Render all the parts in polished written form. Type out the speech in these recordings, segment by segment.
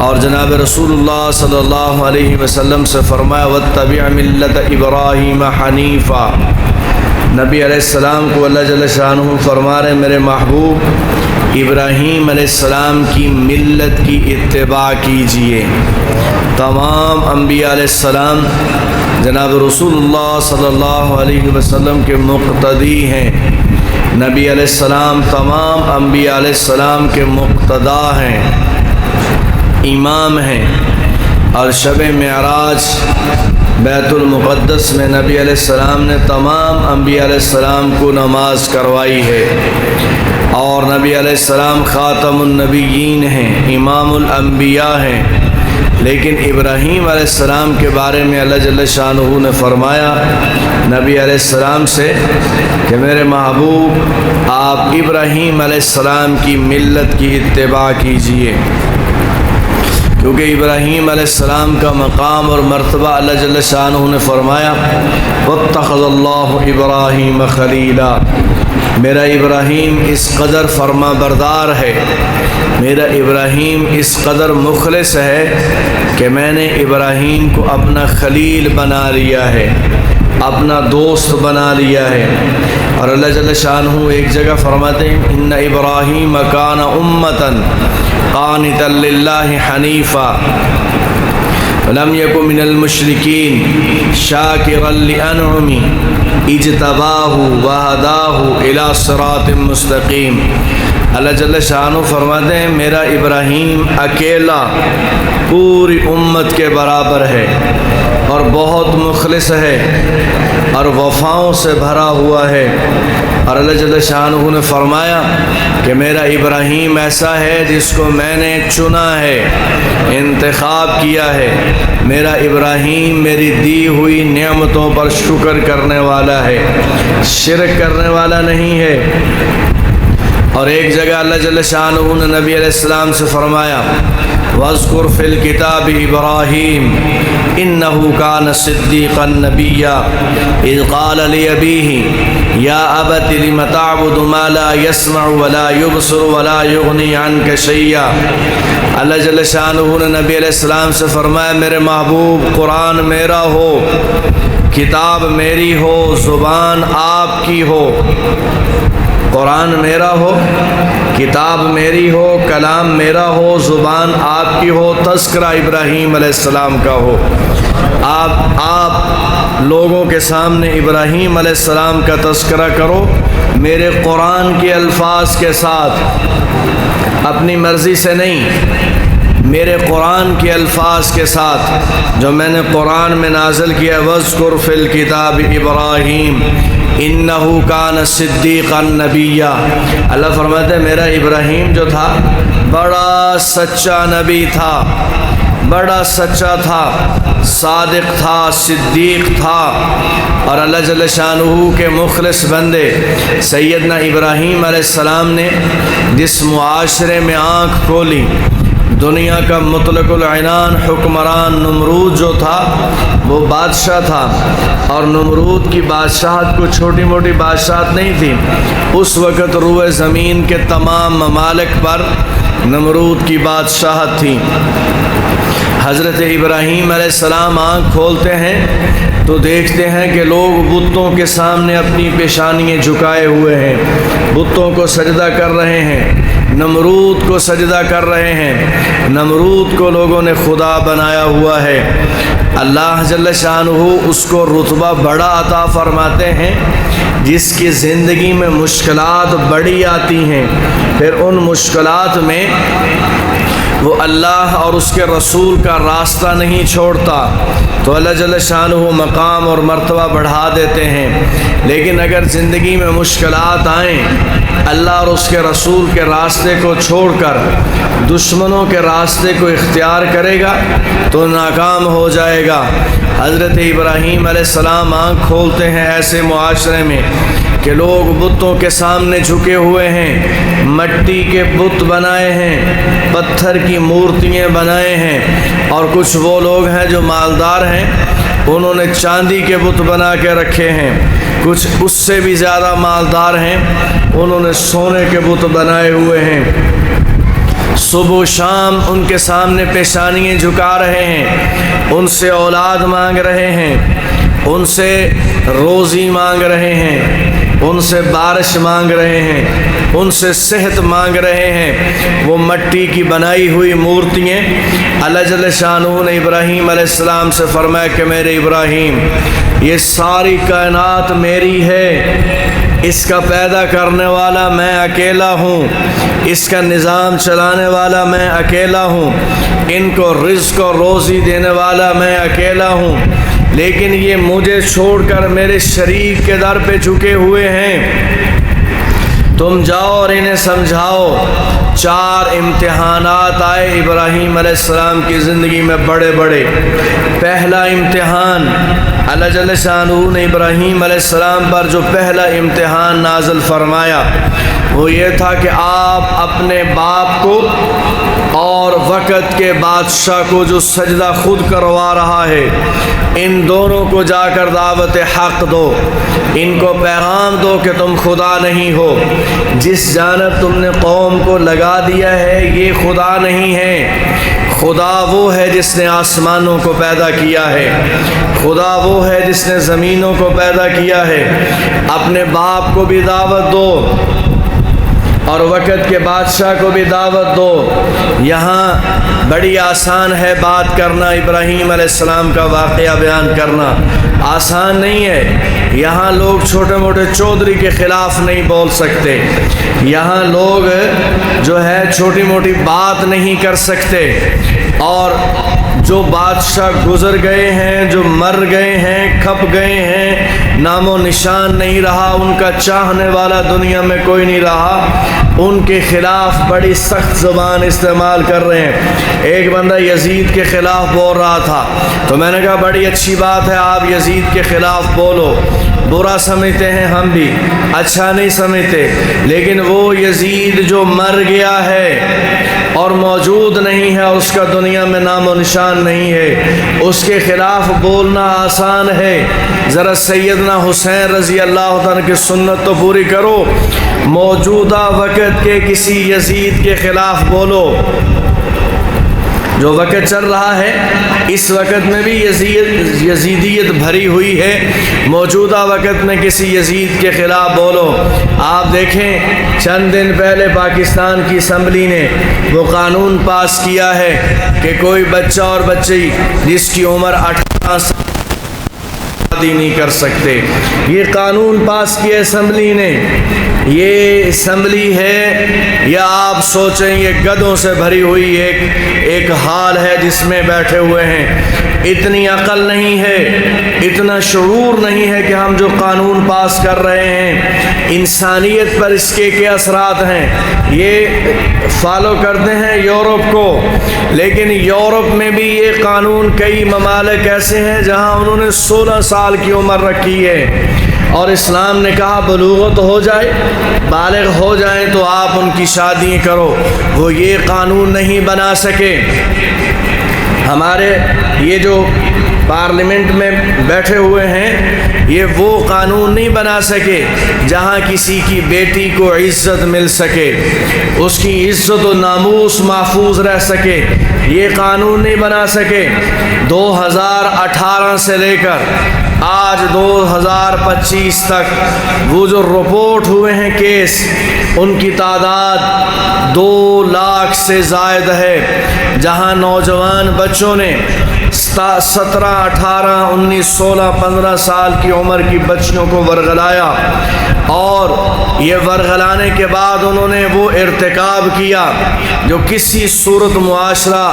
اور جناب رسول اللہ صلی اللہ علیہ وسلم سے فرمایا واتبع ملت ابراہیم حنیفا۔ نبی علیہ السلام کو اللہ جل شانہ فرما رہے میرے محبوب ابراہیم علیہ السلام کی ملت کی اتباع کیجئے۔ تمام انبیاء علیہ السلام جناب رسول اللہ صلی اللہ علیہ وسلم کے مقتدی ہیں۔ نبی علیہ السلام تمام انبیاء علیہ السلام کے مقتدا ہیں، امام ہیں۔ اور شب معراج بیت المقدس میں نبی علیہ السلام نے تمام انبیاء علیہ السلام کو نماز کروائی ہے، اور نبی علیہ السلام خاتم النبیین ہیں، امام الانبیاء ہیں۔ لیکن ابراہیم علیہ السلام کے بارے میں اللہ جل شانہ نے فرمایا نبی علیہ السلام سے کہ میرے محبوب آپ ابراہیم علیہ السلام کی ملت کی اتباع کیجئے، کیونکہ ابراہیم علیہ السلام کا مقام اور مرتبہ اللہ جل شانہ نے فرمایا واتخذ اللہ ابراہیم خلیلا۔ میرا ابراہیم اس قدر فرما بردار ہے، میرا ابراہیم اس قدر مخلص ہے کہ میں نے ابراہیم کو اپنا خلیل بنا لیا ہے، اپنا دوست بنا لیا ہے۔ اور اللہ جل شانہ ایک جگہ فرماتے ہیں ان ابراہیم کان امۃ قانتا للہ حنیفا ولم یکن من المشرکین شاکرا لانعمہ اجتباہ وہداہ الی صراط مستقیم۔ اللہ جل شانہ فرماتے ہیں میرا ابراہیم اکیلا پوری امت کے برابر ہے اور بہت مخلص ہے اور وفاؤں سے بھرا ہوا ہے۔ اور اللہ جل شانہ نے فرمایا کہ میرا ابراہیم ایسا ہے جس کو میں نے چنا ہے، انتخاب کیا ہے۔ میرا ابراہیم میری دی ہوئی نعمتوں پر شکر کرنے والا ہے، شرک کرنے والا نہیں ہے۔ اور ایک جگہ اللہ جل شانہ نے نبی علیہ السلام سے فرمایا وَاذْكُرْ فِي الْكِتَابِ إِبْرَاهِيمَ إِنَّهُ كَانَ صِدِّيقًا نَبِيًّا إِذْ قَالَ لِأَبِيهِ يَا أَبَتِ لِمَ تَعْبُدُ مَا لَا يَسْمَعُ وَلَا يُبْصِرُ وَلَا يُغْنِي عَنْكَ شَيْئًا۔ اللہ جل شانہ نے نبی علیہ السلام سے فرمایا میرے محبوب قرآن میرا ہو، کتاب میری ہو، زبان آپ کی ہو۔ قرآن میرا ہو، کتاب میری ہو، کلام میرا ہو، زبان آپ کی ہو، تذکرہ ابراہیم علیہ السلام کا ہو۔ آپ لوگوں کے سامنے ابراہیم علیہ السلام کا تذکرہ کرو میرے قرآن کے الفاظ کے ساتھ، اپنی مرضی سے نہیں، میرے قرآن کے الفاظ کے ساتھ جو میں نے قرآن میں نازل کیا وَاذْكُرْ فِي الْكِتَابِ إِبْرَاهِيمَ انہو کان صدیقا نبیا۔ اللہ فرماتے ہیں میرا ابراہیم جو تھا بڑا سچا نبی تھا، بڑا سچا تھا، صادق تھا، صدیق تھا۔ اور اللہ جل شانہ کے مخلص بندے سیدنا ابراہیم علیہ السلام نے جس معاشرے میں آنکھ کھولی، دنیا کا مطلق العنان حکمران نمرود جو تھا وہ بادشاہ تھا، اور نمرود کی بادشاہت کو چھوٹی موٹی بادشاہت نہیں تھی۔ اس وقت روئے زمین کے تمام ممالک پر نمرود کی بادشاہت تھی۔ حضرت ابراہیم علیہ السلام آنکھ کھولتے ہیں تو دیکھتے ہیں کہ لوگ بتوں کے سامنے اپنی پیشانیاں جھکائے ہوئے ہیں، بتوں کو سجدہ کر رہے ہیں، نمرود کو سجدہ کر رہے ہیں، نمرود کو لوگوں نے خدا بنایا ہوا ہے۔ اللہ جل شانہ اس کو رتبہ بڑا عطا فرماتے ہیں جس کی زندگی میں مشکلات بڑی آتی ہیں، پھر ان مشکلات میں وہ اللہ اور اس کے رسول کا راستہ نہیں چھوڑتا تو اللہ جل شانہ مقام اور مرتبہ بڑھا دیتے ہیں۔ لیکن اگر زندگی میں مشکلات آئیں، اللہ اور اس کے رسول کے راستے کو چھوڑ کر دشمنوں کے راستے کو اختیار کرے گا تو ناکام ہو جائے گا۔ حضرت ابراہیم علیہ السلام آنکھ کھولتے ہیں ایسے معاشرے میں کہ لوگ بتوں کے سامنے جھکے ہوئے ہیں، مٹی کے بت بنائے ہیں، پتھر کی مورتیاں بنائے ہیں، اور کچھ وہ لوگ ہیں جو مالدار ہیں انہوں نے چاندی کے بت بنا کے رکھے ہیں، کچھ اس سے بھی زیادہ مالدار ہیں انہوں نے سونے کے بت بنائے ہوئے ہیں۔ صبح و شام ان کے سامنے پیشانیاں جھکا رہے ہیں، ان سے اولاد مانگ رہے ہیں، ان سے روزی مانگ رہے ہیں، ان سے بارش مانگ رہے ہیں، ان سے صحت مانگ رہے ہیں۔ وہ مٹی کی بنائی ہوئی مورتیاں، اللہ جل شانہ نے ابراہیم علیہ السلام سے فرمایا کہ میرے ابراہیم، یہ ساری کائنات میری ہے، اس کا پیدا کرنے والا میں اکیلا ہوں، اس کا نظام چلانے والا میں اکیلا ہوں، ان کو رزق و روزی دینے والا میں اکیلا ہوں، لیکن یہ مجھے چھوڑ کر میرے شریک کے در پہ جھکے ہوئے ہیں، تم جاؤ اور انہیں سمجھاؤ۔ 4 امتحانات آئے ابراہیم علیہ السلام کی زندگی میں بڑے بڑے۔ پہلا امتحان، اللہ جل شانہ نے ابراہیم علیہ السلام پر جو پہلا امتحان نازل فرمایا وہ یہ تھا کہ آپ اپنے باپ کو اور وقت کے بادشاہ کو جو سجدہ خود کروا رہا ہے، ان دونوں کو جا کر دعوت حق دو، ان کو پیغام دو کہ تم خدا نہیں ہو، جس جانب تم نے قوم کو لگا دیا ہے یہ خدا نہیں ہے، خدا وہ ہے جس نے آسمانوں کو پیدا کیا ہے، خدا وہ ہے جس نے زمینوں کو پیدا کیا ہے۔ اپنے باپ کو بھی دعوت دو اور وقت کے بادشاہ کو بھی دعوت دو۔ یہاں بڑی آسان ہے بات کرنا، ابراہیم علیہ السلام کا واقعہ بیان کرنا آسان نہیں ہے۔ یہاں لوگ چھوٹے موٹے چودھری کے خلاف نہیں بول سکتے، یہاں لوگ جو ہے چھوٹی موٹی بات نہیں کر سکتے، اور جو بادشاہ گزر گئے ہیں، جو مر گئے ہیں، کھپ گئے ہیں، نام و نشان نہیں رہا، ان کا چاہنے والا دنیا میں کوئی نہیں رہا، ان کے خلاف بڑی سخت زبان استعمال کر رہے ہیں۔ ایک بندہ یزید کے خلاف بول رہا تھا تو میں نے کہا بڑی اچھی بات ہے، آپ یزید کے خلاف بولو، برا سمجھتے ہیں ہم بھی، اچھا نہیں سمجھتے، لیکن وہ یزید جو مر گیا ہے اور موجود نہیں ہے، اس کا دنیا میں نام و نشان نہیں ہے، اس کے خلاف بولنا آسان ہے۔ ذرا سیدنا حسین رضی اللہ عنہ کی سنت تو پوری کرو، موجودہ وقت کے کسی یزید کے خلاف بولو۔ جو وقت چل رہا ہے اس وقت میں بھی یزیدیت بھری ہوئی ہے، موجودہ وقت میں کسی یزید کے خلاف بولو۔ آپ دیکھیں چند دن پہلے پاکستان کی اسمبلی نے وہ قانون پاس کیا ہے کہ کوئی بچہ اور بچی جس کی عمر 18 سال شادی نہیں کر سکتے۔ یہ قانون پاس کیا اسمبلی نے، یہ اسمبلی ہے یا آپ سوچیں یہ گدھوں سے بھری ہوئی ایک حال ہے جس میں بیٹھے ہوئے ہیں۔ اتنی عقل نہیں ہے، اتنا شعور نہیں ہے کہ ہم جو قانون پاس کر رہے ہیں انسانیت پر اس کے کیا اثرات ہیں۔ یہ فالو کرتے ہیں یورپ کو، لیکن یورپ میں بھی یہ قانون کئی ممالک ایسے ہیں جہاں انہوں نے 16 سال کی عمر رکھی ہے، اور اسلام نے کہا بلوغت ہو جائے، بالغ ہو جائیں تو آپ ان کی شادی کرو۔ وہ یہ قانون نہیں بنا سکے۔ ہمارے یہ جو پارلیمنٹ میں بیٹھے ہوئے ہیں یہ وہ قانون نہیں بنا سکے جہاں کسی کی بیٹی کو عزت مل سکے، اس کی عزت و ناموس محفوظ رہ سکے، یہ قانون نہیں بنا سکے۔ 2018 سے لے کر آج 2025 تک وہ جو رپورٹ ہوئے ہیں کیس، ان کی تعداد 2 لاکھ سے زائد ہے، جہاں نوجوان بچوں نے 17، 18، 19، 16، 15 سال کی عمر کی بچیوں کو ورغلایا، اور یہ ورغلانے کے بعد انہوں نے وہ ارتکاب کیا جو کسی صورت معاشرہ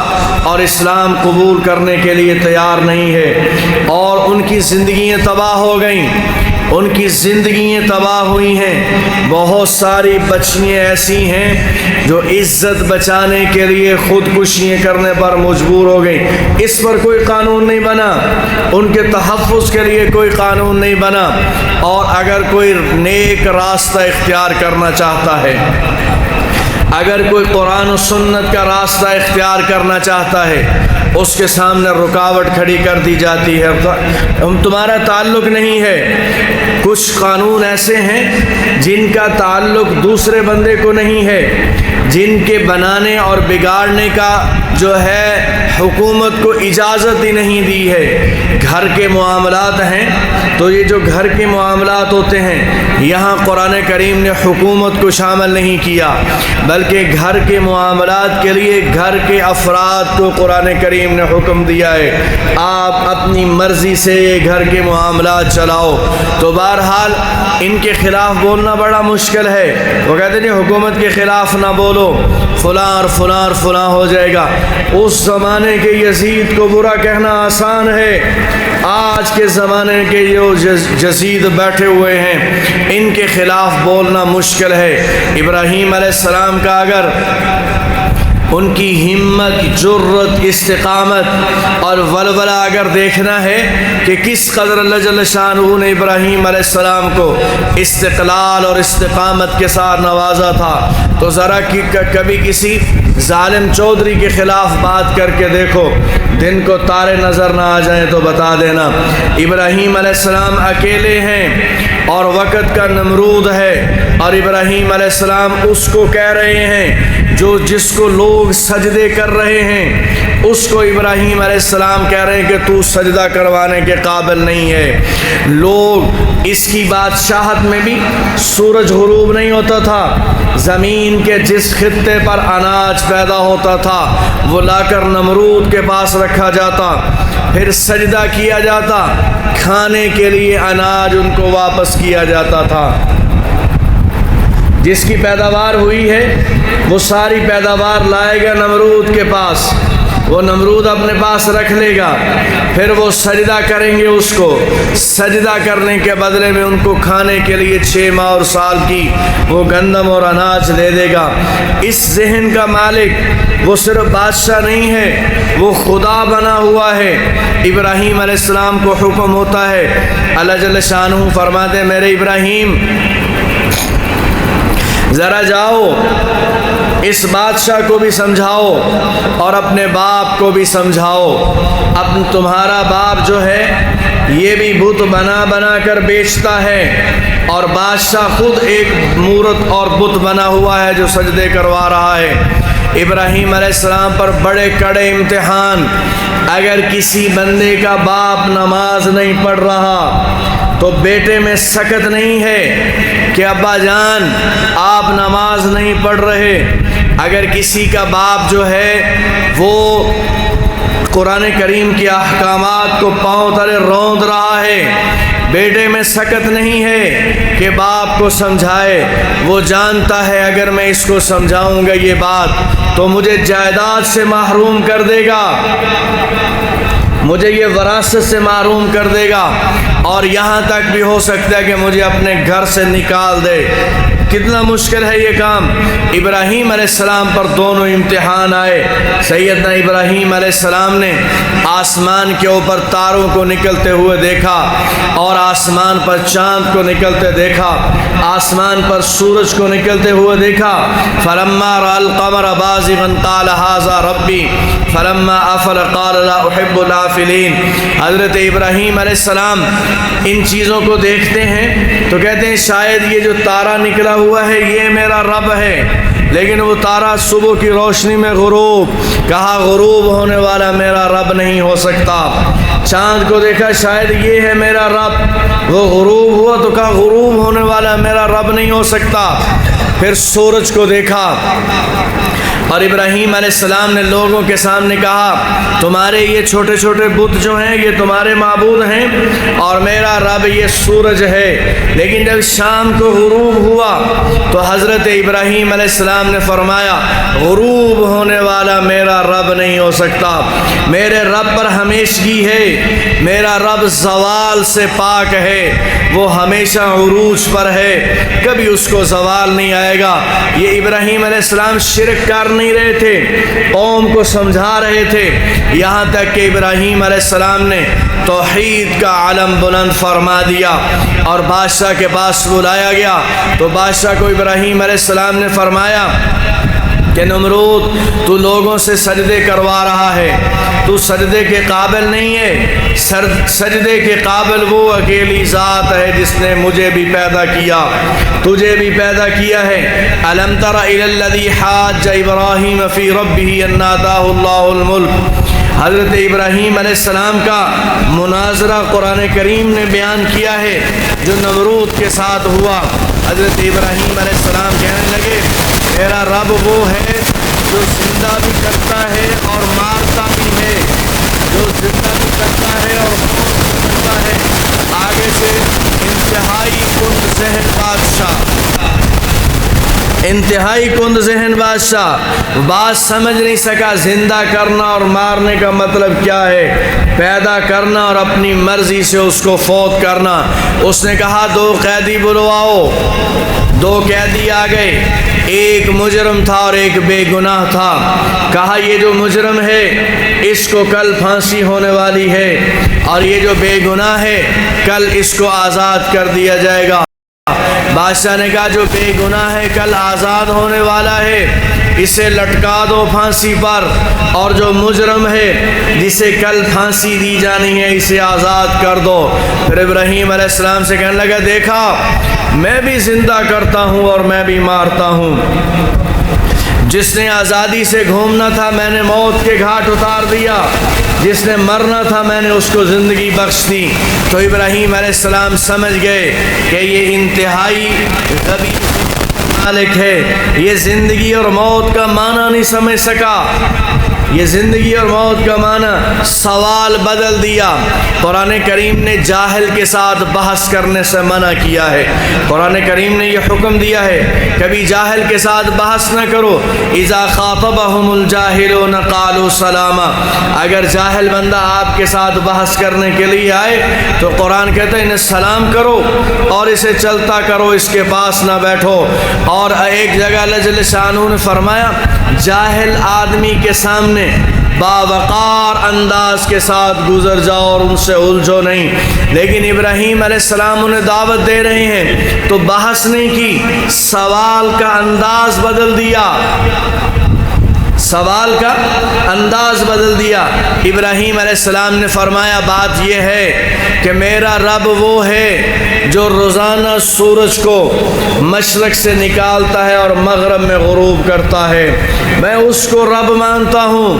اور اسلام قبول کرنے کے لیے تیار نہیں ہے، اور ان کی زندگیاں تباہ ہو گئیں، ان کی زندگیاں تباہ ہوئی ہیں۔ بہت ساری بچیاں ایسی ہیں جو عزت بچانے کے لیے خودکشیاں کرنے پر مجبور ہو گئیں، اس پر کوئی قانون نہیں بنا، ان کے تحفظ کے لیے کوئی قانون نہیں بنا۔ اور اگر کوئی نیک راستہ اختیار کرنا چاہتا ہے، اگر کوئی قرآن و سنت کا راستہ اختیار کرنا چاہتا ہے، اس کے سامنے رکاوٹ کھڑی کر دی جاتی ہے، تمہارا تعلق نہیں ہے، کچھ قانون ایسے ہیں جن کا تعلق دوسرے بندے کو نہیں ہے، جن کے بنانے اور بگاڑنے کا جو ہے حکومت کو اجازت ہی نہیں دی ہے۔ گھر کے معاملات ہیں تو یہ جو گھر کے معاملات ہوتے ہیں یہاں قرآن کریم نے حکومت کو شامل نہیں کیا، بلکہ گھر کے معاملات کے لیے گھر کے افراد کو قرآن کریم نے حکم دیا ہے آپ اپنی مرضی سے یہ گھر کے معاملات چلاؤ۔ تو بہرحال ان کے خلاف بولنا بڑا مشکل ہے، وہ کہتے ہیں حکومت کے خلاف نہ بولو، فلاں اور فلاں اور فلاں ہو جائے گا۔ اس زمانے کے یزید کو برا کہنا آسان ہے، آج کے زمانے کے جو یزید بیٹھے ہوئے ہیں ان کے خلاف بولنا مشکل ہے۔ ابراہیم علیہ السلام کا اگر ان کی ہمت، جرت، استقامت اور ولولہ اگر دیکھنا ہے کہ کس قدر اللہ جل شانہ نے ابراہیم علیہ السلام کو استقلال اور استقامت کے ساتھ نوازا تھا، تو ذرا کبھی کسی ظالم چودھری کے خلاف بات کر کے دیکھو، دن کو تارے نظر نہ آ جائیں تو بتا دینا۔ ابراہیم علیہ السلام اکیلے ہیں اور وقت کا نمرود ہے، اور ابراہیم علیہ السلام اس کو کہہ رہے ہیں جس کو لوگ سجدے کر رہے ہیں، اس کو ابراہیم علیہ السلام کہہ رہے ہیں کہ تو سجدہ کروانے کے قابل نہیں ہے۔ لوگ اس کی بادشاہت میں بھی سورج غروب نہیں ہوتا تھا، زمین کے جس خطے پر اناج پیدا ہوتا تھا وہ لا کر نمرود کے پاس رکھا جاتا، پھر سجدہ کیا جاتا، کھانے کے لیے اناج ان کو واپس کیا جاتا تھا۔ جس کی پیداوار ہوئی ہے وہ ساری پیداوار لائے گا نمرود کے پاس، وہ نمرود اپنے پاس رکھ لے گا، پھر وہ سجدہ کریں گے، اس کو سجدہ کرنے کے بدلے میں ان کو کھانے کے لیے 6 ماہ اور سال کی وہ گندم اور اناج دے دے گا۔ اس ذہن کا مالک وہ صرف بادشاہ نہیں ہے، وہ خدا بنا ہوا ہے۔ ابراہیم علیہ السلام کو حکم ہوتا ہے، اللہ جل شانہ فرماتے ہیں میرے ابراہیم ذرا جاؤ اس بادشاہ کو بھی سمجھاؤ اور اپنے باپ کو بھی سمجھاؤ، اب تمہارا باپ جو ہے یہ بھی بت بنا بنا کر بیچتا ہے، اور بادشاہ خود ایک مورت اور بت بنا ہوا ہے جو سجدے کروا رہا ہے۔ ابراہیم علیہ السلام پر بڑے کڑے امتحان، اگر کسی بندے کا باپ نماز نہیں پڑھ رہا تو بیٹے میں سکت نہیں ہے کہ ابا جان آپ نماز نہیں پڑھ رہے۔ اگر کسی کا باپ جو ہے وہ قرآن کریم کے احکامات کو پاؤں تلے روند رہا ہے، بیٹے میں سکت نہیں ہے کہ باپ کو سمجھائے، وہ جانتا ہے اگر میں اس کو سمجھاؤں گا یہ بات تو مجھے جائیداد سے محروم کر دے گا، مجھے یہ وراثت سے محروم کر دے گا، اور یہاں تک بھی ہو سکتا ہے کہ مجھے اپنے گھر سے نکال دے۔ کتنا مشکل ہے یہ کام۔ ابراہیم علیہ السلام پر دونوں امتحان آئے۔ سیدنا ابراہیم علیہ السلام نے آسمان کے اوپر تاروں کو نکلتے ہوئے دیکھا، اور آسمان پر چاند کو نکلتے دیکھا، آسمان پر سورج کو نکلتے ہوئے دیکھا۔ فلما رأى القمر بازغا قال هذا ربی فلما افل قال لا احب الافلین۔ حضرت ابراہیم علیہ السلام ان چیزوں کو دیکھتے ہیں تو کہتے ہیں شاید یہ جو تارا نکلا ہوا ہے یہ میرا رب ہے، لیکن وہ تارا صبح کی روشنی میں غروب، کہا غروب ہونے والا میرا رب نہیں ہو سکتا۔ چاند کو دیکھا شاید یہ ہے میرا رب، وہ غروب ہوا تو کہا غروب ہونے والا میرا رب نہیں ہو سکتا۔ پھر سورج کو دیکھا، اور ابراہیم علیہ السلام نے لوگوں کے سامنے کہا تمہارے یہ چھوٹے چھوٹے بت جو ہیں یہ تمہارے معبود ہیں، اور میرا رب یہ سورج ہے۔ لیکن جب شام کو غروب ہوا تو حضرت ابراہیم علیہ السلام نے فرمایا غروب ہونے والا میرا رب نہیں ہو سکتا، میرے رب پر ہمیشگی ہے، میرا رب زوال سے پاک ہے، وہ ہمیشہ عروج پر ہے، کبھی اس کو زوال نہیں آئے گا۔ یہ ابراہیم علیہ السلام شرک کر نہیں رہے تھے، قوم کو سمجھا رہے تھے، یہاں تک کہ ابراہیم علیہ السلام نے توحید کا علم بلند فرما دیا اور بادشاہ کے پاس بلایا گیا تو بادشاہ کو ابراہیم علیہ السلام نے فرمایا کہ نمرود تو لوگوں سے سجدے کروا رہا ہے، تو سجدے کے قابل نہیں ہے، سجدے کے قابل وہ اکیلی ذات ہے جس نے مجھے بھی پیدا کیا، تجھے بھی پیدا کیا ہے۔ الم تر الی الذی حاج ابراہیم فی ربہ ان آتاہ اللہ الملک۔ حضرت ابراہیم علیہ السلام کا مناظرہ قرآن کریم نے بیان کیا ہے جو نمرود کے ساتھ ہوا۔ حضرت ابراہیم علیہ السلام کہنے لگے میرا رب وہ ہے جو زندہ بھی کرتا ہے اور مارتا بھی ہے، جو زندہ بھی کرتا ہے اور موت بھی کرتا ہے۔ آگے سے انتہائی کند ذہن بادشاہ بات سمجھ نہیں سکا زندہ کرنا اور مارنے کا مطلب کیا ہے، پیدا کرنا اور اپنی مرضی سے اس کو فوت کرنا۔ اس نے کہا 2 قیدی بلواؤ۔ 2 قیدی آ گئے، ایک مجرم تھا اور ایک بے گناہ تھا۔ کہا یہ جو مجرم ہے اس کو کل پھانسی ہونے والی ہے، اور یہ جو بے گناہ ہے کل اس کو آزاد کر دیا جائے گا۔ بادشاہ نے کہا جو بے گناہ ہے کل آزاد ہونے والا ہے اسے لٹکا دو پھانسی پر، اور جو مجرم ہے جسے کل پھانسی دی جانی ہے اسے آزاد کر دو۔ پھر ابراہیم علیہ السلام سے کہنے لگا دیکھا میں بھی زندہ کرتا ہوں اور میں بھی مارتا ہوں، جس نے آزادی سے گھومنا تھا میں نے موت کے گھاٹ اتار دیا، جس نے مرنا تھا میں نے اس کو زندگی بخش دی۔ تو ابراہیم علیہ السلام سمجھ گئے کہ یہ انتہائی غبی مالک ہے، یہ زندگی اور موت کا معنی نہیں سمجھ سکا، یہ زندگی اور موت کا معنی سوال بدل دیا۔ قرآن کریم نے جاہل کے ساتھ بحث کرنے سے منع کیا ہے، قرآن کریم نے یہ حکم دیا ہے کبھی جاہل کے ساتھ بحث نہ کرو۔ اذا خاطبهم الجاہلون قالوا سلاما، اگر جاہل بندہ آپ کے ساتھ بحث کرنے کے لیے آئے تو قرآن کہتا ہے انہیں سلام کرو اور اسے چلتا کرو، اس کے پاس نہ بیٹھو۔ اور ایک جگہ اللہ جل شانہ نے فرمایا جاہل آدمی کے سامنے باوقار انداز کے ساتھ گزر جاؤ اور ان سے الجھو نہیں۔ لیکن ابراہیم علیہ السلام انہیں دعوت دے رہے ہیں تو بحث نہیں کی، سوال کا انداز بدل دیا، سوال کا انداز بدل دیا۔ ابراہیم علیہ السلام نے فرمایا بات یہ ہے کہ میرا رب وہ ہے جو روزانہ سورج کو مشرق سے نکالتا ہے اور مغرب میں غروب کرتا ہے، میں اس کو رب مانتا ہوں،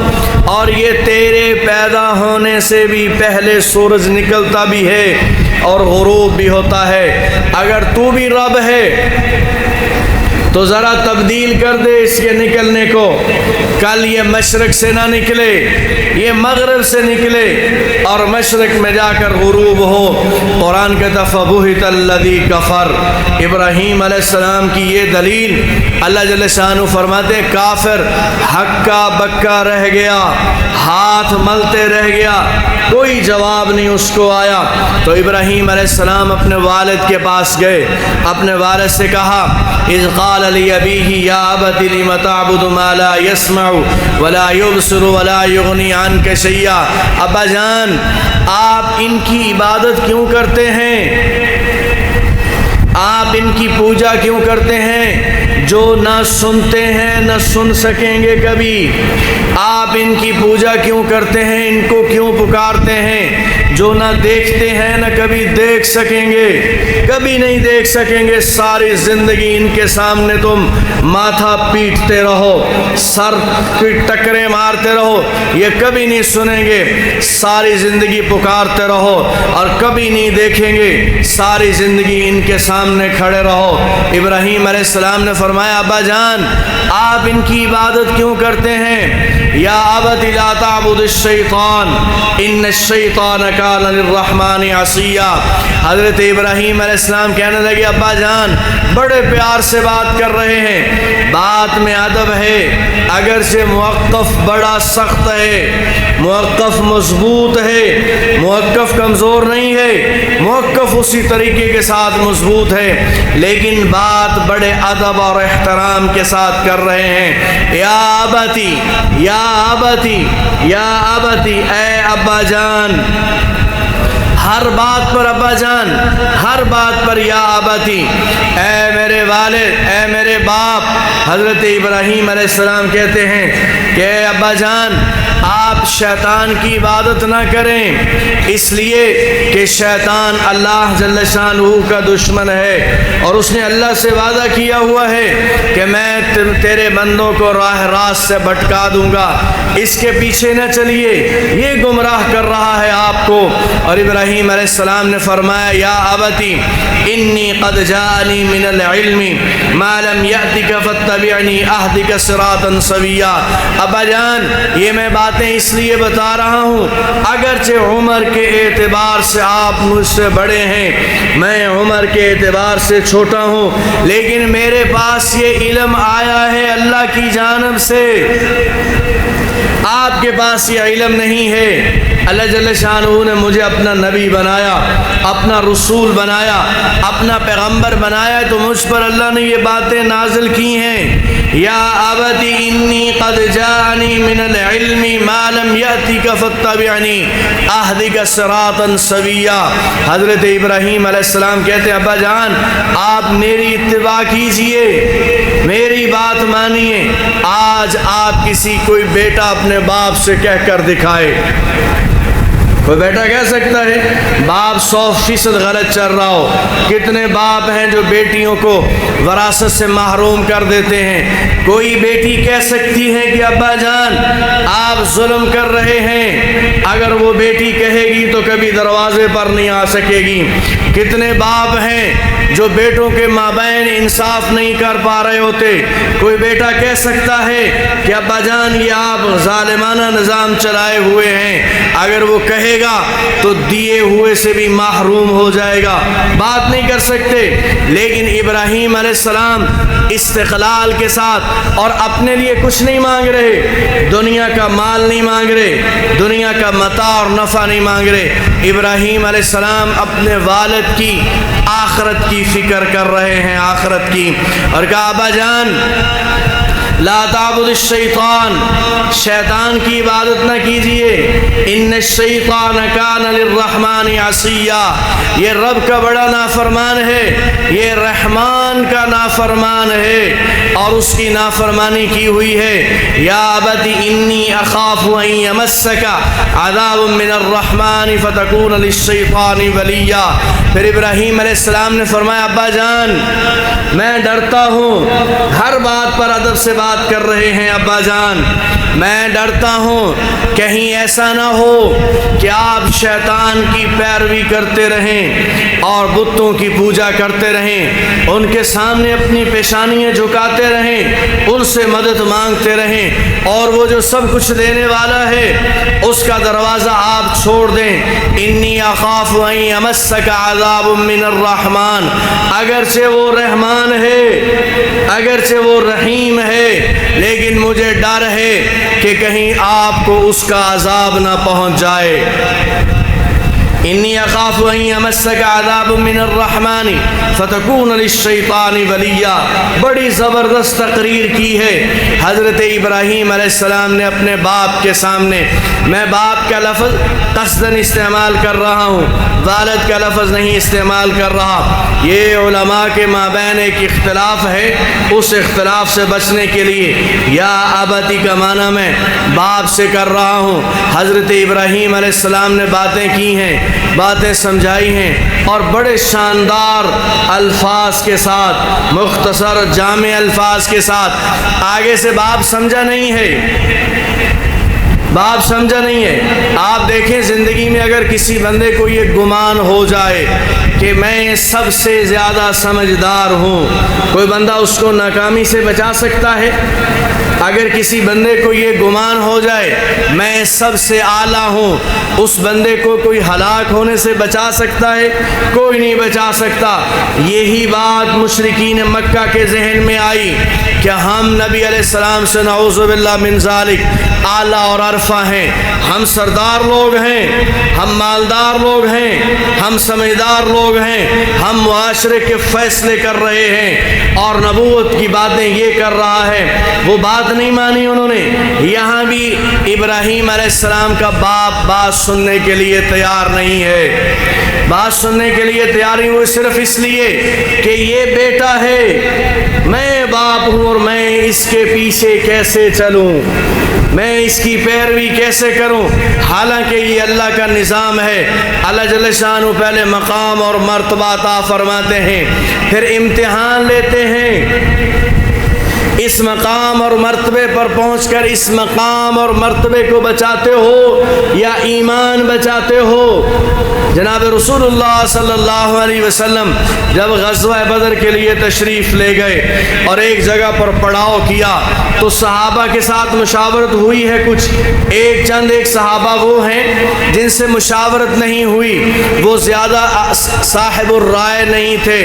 اور یہ تیرے پیدا ہونے سے بھی پہلے سورج نکلتا بھی ہے اور غروب بھی ہوتا ہے۔ اگر تو بھی رب ہے تو ذرا تبدیل کر دے اس کے نکلنے کو، کل یہ مشرق سے نہ نکلے، یہ مغرب سے نکلے اور مشرق میں جا کر غروب ہو۔ قرآن کہتا فبہت الذی کفر، ابراہیم علیہ السلام کی یہ دلیل اللہ جل شانہ فرماتے کافر ہکا بکا رہ گیا، ہاتھ ملتے رہ گیا، کوئی جواب نہیں اس کو آیا۔ تو ابراہیم علیہ السلام اپنے والد کے پاس گئے، اپنے والد سے کہا اذ قال لی ابیہ یا ابت لم تعبد ما لا يسمع ولا يبصر ولا یغنی عنک شیئا، ابا جان آپ ان کی عبادت کیوں کرتے ہیں، آپ ان کی پوجا کیوں کرتے ہیں جو نہ سنتے ہیں نہ سن سکیں گے کبھی، آپ ان کی پوجا کیوں کرتے ہیں، ان کو کیوں پکارتے ہیں جو نہ دیکھتے ہیں نہ کبھی دیکھ سکیں گے، کبھی نہیں دیکھ سکیں گے، ساری زندگی ان کے سامنے تم ماتھا پیٹتے رہو، سر کی ٹکریں مارتے رہو، یہ کبھی نہیں سنیں گے، ساری زندگی پکارتے رہو اور کبھی نہیں دیکھیں گے، ساری زندگی ان کے سامنے کھڑے رہو۔ ابراہیم علیہ السلام نے فرمایا ابا جان آپ ان کی عبادت کیوں کرتے ہیں، یا ابت لا تعبد الشیطان ان الشیطان کان للرحمن عصیا۔ حضرت ابراہیم علیہ السلام کہنے لگے ابا جان بڑے پیار سے بات کر رہے ہیں، بات میں ادب ہے، اگرچہ موقف بڑا سخت ہے، موقف مضبوط ہے، موقف کمزور نہیں ہے، موقف اسی طریقے کے ساتھ مضبوط ہے، لیکن بات بڑے ادب اور احترام کے ساتھ کر رہے ہیں۔ یا ابتی یا ابتی یا ابتی، اے ابا جان، ہر بات پر ابا جان، ہر بات پر یا ابتی، اے میرے والد، اے میرے باپ۔ حضرت ابراہیم علیہ السلام کہتے ہیں کہ اے ابا جان، آپ شیطان کی عبادت نہ کریں، اس لیے کہ شیطان اللہ جل شانہ کا دشمن ہے، اور اس نے اللہ سے وعدہ کیا ہوا ہے کہ میں تیرے بندوں کو راہ راست سے بھٹکا دوں گا، اس کے پیچھے نہ چلیے، یہ گمراہ کر رہا ہے آپ کو۔ اور ابراہیم علیہ السلام نے فرمایا یا ابتی انی قد جاءنی من العلم ما لم یأتک فاتبعنی اہدک صراطا سویا۔ ابا جان، یہ میں باتیں اس لیے بتا رہا ہوں، اگرچہ عمر کے اعتبار سے آپ مجھ سے بڑے ہیں، میں عمر کے اعتبار سے چھوٹا ہوں، لیکن میرے پاس یہ علم آیا ہے اللہ کی جانب سے، آپ کے پاس یہ علم نہیں ہے۔ اللہ جل شانہ نے مجھے اپنا نبی بنایا، اپنا رسول بنایا، اپنا پیغمبر بنایا، تو مجھ پر اللہ نے یہ باتیں نازل کی ہیں۔ یا ابتی انی قد جاءنی من العلم ما لم یأتک فاتبعنی اہدک صراطا سویا۔ حضرت ابراہیم علیہ السلام کہتے ہیں ابا جان، آپ میری اتباع کیجئے، میری بات مانیے۔ آج آپ کسی کوئی بیٹا اپنے باپ سے کہہ کر دکھائے، کوئی بیٹا کہہ سکتا ہے باپ 100% غلط چل رہا ہو۔ کتنے باپ ہیں جو بیٹیوں کو وراثت سے محروم کر دیتے ہیں۔ کوئی بیٹی کہہ سکتی ہے کہ ابا جان آپ ظلم کر رہے ہیں، اگر وہ بیٹی کہے گی تو کبھی دروازے پر نہیں آ سکے گی۔ کتنے باپ ہیں جو بیٹوں کے مابین انصاف نہیں کر پا رہے ہوتے۔ کوئی بیٹا کہہ سکتا ہے کہ ابا جان یہ آپ ظالمانہ نظام چلائے ہوئے ہیں، اگر وہ کہے گا تو دیے ہوئے سے بھی محروم ہو جائے گا، بات نہیں کر سکتے۔ لیکن ابراہیم علیہ السلام استقلال کے ساتھ، اور اپنے لیے کچھ نہیں مانگ رہے، دنیا کا مال نہیں مانگ رہے، دنیا کا متاع اور نفع نہیں مانگ رہے۔ ابراہیم علیہ السلام اپنے والد کی آخرت کی فکر کر رہے ہیں، آخرت کی، اور کہا ابا جان لا تعبد الشیطان، شیطان کی عبادت نہ کیجئے، ان الشیطان کان للرحمن عصیا، یہ رب کا بڑا نافرمان ہے، یہ رحمان کا نافرمان ہے، اور اس کی نافرمانی کی ہوئی ہے۔ یا ابت انی اخاف ان یمسک عذاب من الرحمن فتکون للشیطان ولیا۔ پھر ابراہیم علیہ السلام نے فرمایا ابا جان میں ڈرتا ہوں، ہر بات پر ادب سے بات کر رہے ہیں ابا جان، میں ڈرتا ہوں کہیں ایسا نہ ہو کہ آپ شیطان کی پیروی کرتے رہیں اور بتوں کی پوجا کرتے رہیں، ان کے سامنے اپنی پیشانیاں جھکاتے رہیں، ان سے مدد مانگتے رہیں، اور وہ جو سب کچھ دینے والا ہے اس کا دروازہ آپ چھوڑ دیں۔ انی اخاف ان یمسک عذاب من الرحمن، اگرچہ وہ رحمان ہے، اگرچہ وہ رحیم ہے، لیکن مجھے ڈر ہے کہ کہیں آپ کو اس کا عذاب نہ پہنچ جائے۔ انی اخاف ان یمسک عذاب من الرحمن فتکون للشیطان ولیا۔ بڑی زبردست تقریر کی ہے حضرت ابراہیم علیہ السلام نے اپنے باپ کے سامنے۔ میں باپ کا لفظ قصداً استعمال کر رہا ہوں، والد کا لفظ نہیں استعمال کر رہا۔ یہ علماء کے مابین ایک اختلاف ہے، اس اختلاف سے بچنے کے لیے یا ابتی کا معنی میں باپ سے کر رہا ہوں۔ حضرت ابراہیم علیہ السلام نے باتیں کی ہیں، باتیں سمجھائی ہیں، اور بڑے شاندار الفاظ کے ساتھ، مختصر جامع الفاظ کے ساتھ۔ آگے سے باپ سمجھا نہیں ہے، باپ سمجھا نہیں ہے۔ آپ دیکھیں زندگی میں اگر کسی بندے کو یہ گمان ہو جائے کہ میں سب سے زیادہ سمجھدار ہوں، کوئی بندہ اس کو ناکامی سے بچا سکتا ہے؟ اگر کسی بندے کو یہ گمان ہو جائے میں سب سے اعلیٰ ہوں، اس بندے کو کوئی ہلاک ہونے سے بچا سکتا ہے؟ کوئی نہیں بچا سکتا۔ یہی بات مشرکین مکہ کے ذہن میں آئی کہ ہم نبی علیہ السلام سے نعوذ باللہ من ذالک اعلیٰ اور عرفہ ہیں، ہم سردار لوگ ہیں، ہم مالدار لوگ ہیں، ہم سمجھدار لوگ ہیں، ہم معاشرے کے فیصلے کر رہے ہیں اور نبوت کی باتیں یہ کر رہا ہے، وہ بات نہیں مانی انہوں نے۔ یہاں بھی ابراہیم علیہ السلام کا باپ بات سننے کے لیے تیار نہیں ہے، بات سننے کے لیے تیار نہیں ہوئے، صرف اس لیے کہ یہ بیٹا ہے، میں باپ ہوں اور میں اس کے پیچھے کیسے چلوں، میں اس کی پیروی کیسے کروں، حالانکہ یہ اللہ کا نظام ہے۔ اللہ جل شانہ پہلے مقام اور مرتبہ عطا فرماتے ہیں، پھر امتحان لیتے ہیں، اس مقام اور مرتبے پر پہنچ کر اس مقام اور مرتبے کو بچاتے ہو یا ایمان بچاتے ہو۔ جناب رسول اللہ صلی اللہ علیہ وسلم جب غزوہ بدر کے لیے تشریف لے گئے اور ایک جگہ پر پڑاؤ کیا تو صحابہ کے ساتھ مشاورت ہوئی ہے کچھ، ایک صحابہ وہ ہیں جن سے مشاورت نہیں ہوئی، وہ زیادہ صاحب الرائے نہیں تھے،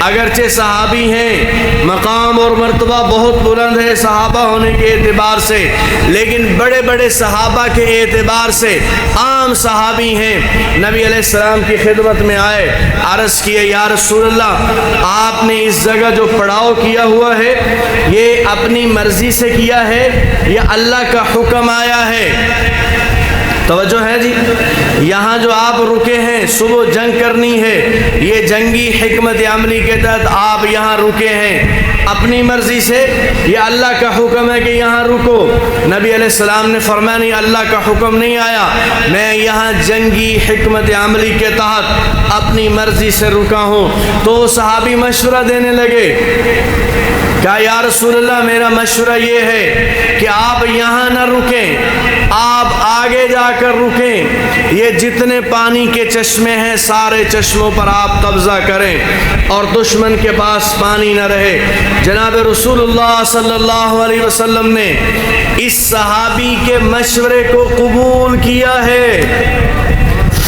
اگرچہ صحابی ہیں، مقام اور مرتبہ بہت بلند ہے صحابہ ہونے کے اعتبار سے، لیکن بڑے بڑے صحابہ کے اعتبار سے عام صحابی ہیں۔ نبی علیہ السلام کی خدمت میں آئے، عرض کیے یا رسول اللہ، آپ نے اس جگہ جو پڑاؤ کیا ہوا ہے یہ اپنی مرضی سے کیا ہے یا اللہ کا حکم آیا ہے؟ توجہ ہے جی، یہاں جو آپ رکے ہیں صبح جنگ کرنی ہے، یہ جنگی حکمت عملی کے تحت آپ یہاں رکے ہیں، اپنی مرضی سے یہ اللہ کا حکم ہے کہ یہاں رکو؟ نبی علیہ السلام نے فرمایا نہیں، اللہ کا حکم نہیں آیا، میں یہاں جنگی حکمت عملی کے تحت اپنی مرضی سے رکا ہوں۔ تو صحابی مشورہ دینے لگے، کہا یا رسول اللہ میرا مشورہ یہ ہے کہ آپ یہاں نہ رکیں، آپ آگے جا کر رکیں، یہ جتنے پانی کے چشمے ہیں سارے چشموں پر آپ قبضہ کریں اور دشمن کے پاس پانی نہ رہے۔ جناب رسول اللہ صلی اللہ علیہ وسلم نے اس صحابی کے مشورے کو قبول کیا ہے،